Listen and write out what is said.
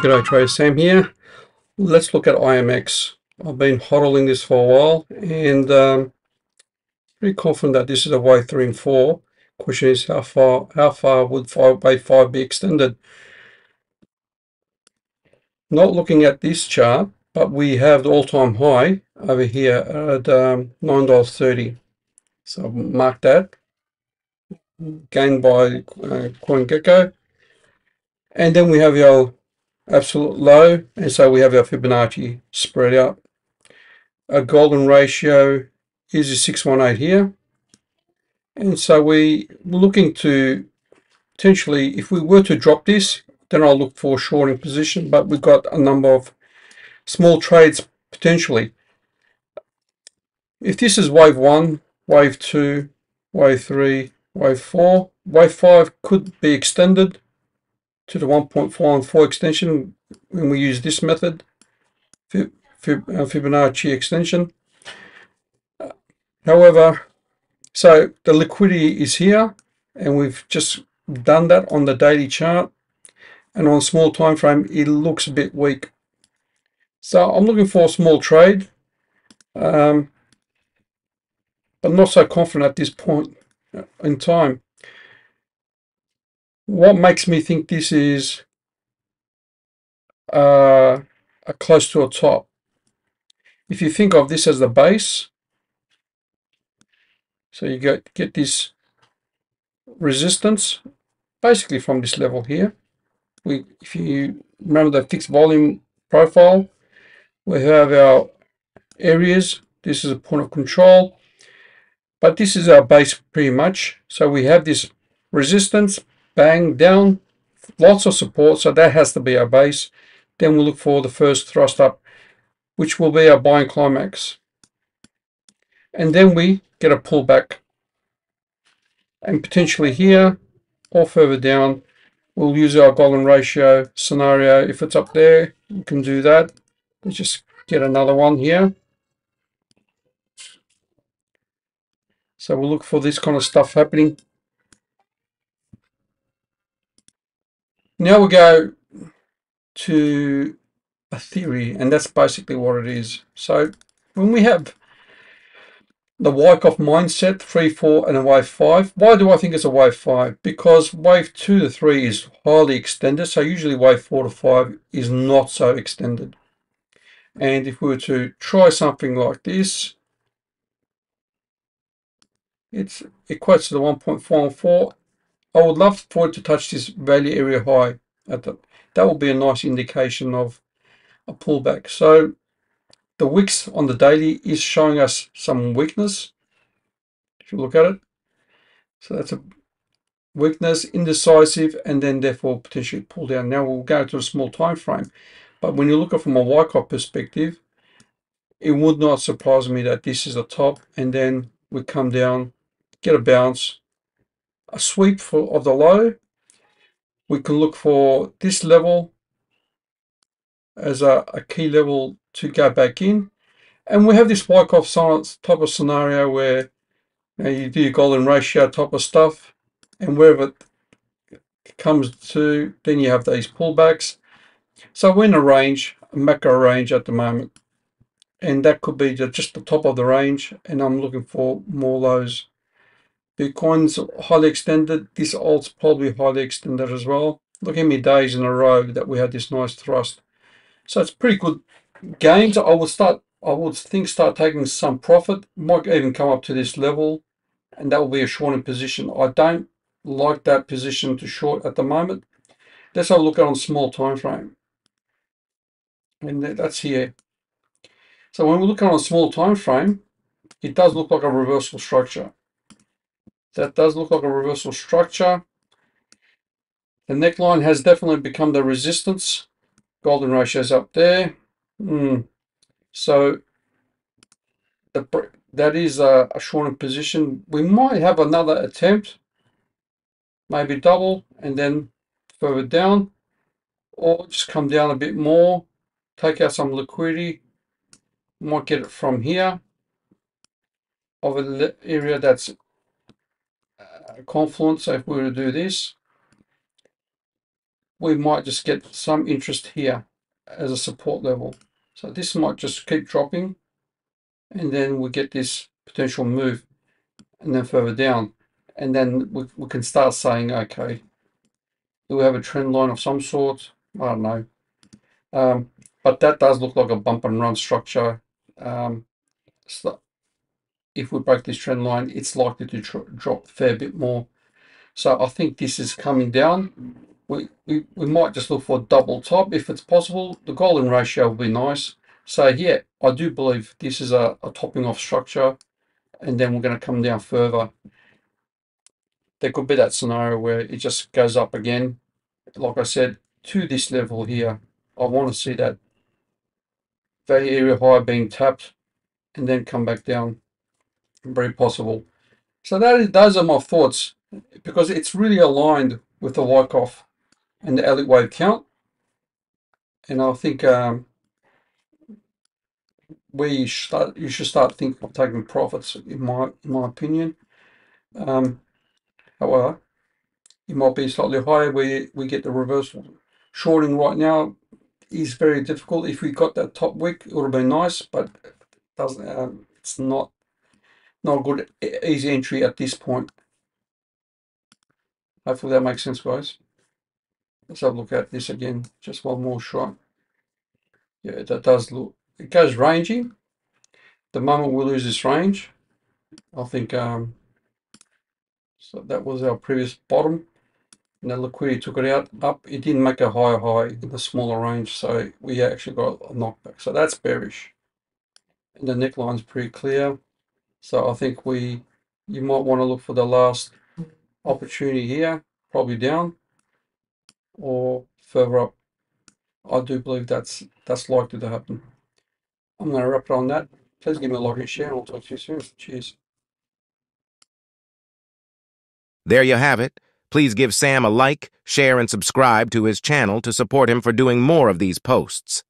G'day Trader Sam here. Let's look at IMX. I've been hodling this for a while and pretty confident that this is a wave 3 and 4. Question is how far would wave 5 be extended? Not looking at this chart, but we have the all-time high over here at $9.30. So mark that. Gained by CoinGecko. And then we have our absolute low, and so we have our Fibonacci spread out. A golden ratio is a 618 here, and so we're looking to potentially, if we were to drop this, then I'll look for a shorting position, but we've got a number of small trades potentially. If this is wave 1, wave 2, wave 3, wave 4, wave 5 could be extended to the 1.414 extension when we use this method, Fibonacci extension. However, so the liquidity is here, and we've just done that on the daily chart, and on a small time frame it looks a bit weak. So I'm looking for a small trade, but not so confident at this point in time. What makes me think this is close to a top? If you think of this as the base, so you get this resistance basically from this level here. If you remember the fixed volume profile, we have our areas. This is a point of control, but this is our base pretty much. So we have this resistance, bang, down, lots of support, so that has to be our base. Then we'll look for the first thrust up, which will be our buying climax, and then we get a pullback, and potentially here or further down we'll use our golden ratio scenario. If it's up there, you can do that. Let's just get another one here. So we'll look for this kind of stuff happening. Now we go to a theory, and that's basically what it is. So when we have the Wyckoff mindset, 3, 4, and a wave 5, why do I think it's a wave 5? Because wave 2 to 3 is highly extended, so usually wave 4 to 5 is not so extended. And if we were to try something like this, it equates to the 1.44. I would love for it to touch this value area high. That will be a nice indication of a pullback. So the wicks on the daily is showing us some weakness, if you look at it. So that's a weakness, indecisive, and then therefore potentially pull down. Now we'll go to a small time frame, but when you look at it from a Wyckoff perspective, it would not surprise me that this is the top, and then we come down, get a bounce, a sweep of the low. We can look for this level as a key level to go back in, and we have this Wyckoff type of scenario where you do your golden ratio type of stuff, and wherever it comes to, then you have these pullbacks. So we're in a range, a macro range at the moment, and that could be just the top of the range, and I'm looking for more lows. Bitcoin's highly extended. This alt's probably highly extended as well. Look how many days in a row that we had this nice thrust. So it's pretty good gains. I would think start taking some profit. Might even come up to this level, and that will be a shorting position. I don't like that position to short at the moment. Let's have a look at on small time frame, and that's here. So when we look on a small time frame, it does look like a reversal structure. That does look like a reversal structure. The neckline has definitely become the resistance. Golden ratio's up there. So that is a shorting position. We might have another attempt, maybe double, and then further down, or just come down a bit more, take out some liquidity. Might get it from here, over the area that's confluence. So if we were to do this, we might just get some interest here as a support level. So this might just keep dropping, and then we get this potential move, and then further down, and then we can start saying, okay, do we have a trend line of some sort? I don't know. But that does look like a bump and run structure. So if we break this trend line, it's likely to drop a fair bit more. So I think this is coming down. We might just look for a double top if it's possible. The golden ratio will be nice. So yeah, I do believe this is a topping off structure, and then we're going to come down further. There could be that scenario where it just goes up again, like I said, to this level here. I want to see that value area high being tapped and then come back down. Very possible. So those are my thoughts, because it's really aligned with the Wyckoff and the Elliott wave count, and I think you should start thinking of taking profits, in my opinion. However, it might be slightly higher where we get the reversal. Shorting right now is very difficult. If we got that top wick, it would have been nice, but it doesn't. It's not a good easy entry at this point. Hopefully that makes sense, guys. Let's have a look at this again. Just one more shot. Yeah, that does look. It goes ranging. The moment we lose this range, I think. So that was our previous bottom. And the liquidity took it out up. It didn't make a higher high in the smaller range, so we actually got a knockback. So that's bearish. And the neckline's pretty clear. So I think you might want to look for the last opportunity here, probably down or further up. I do believe that's likely to happen. I'm going to wrap it on that. Please give me a like and share, and I'll talk to you soon. Cheers. There you have it. Please give Sam a like, share, and subscribe to his channel to support him for doing more of these posts.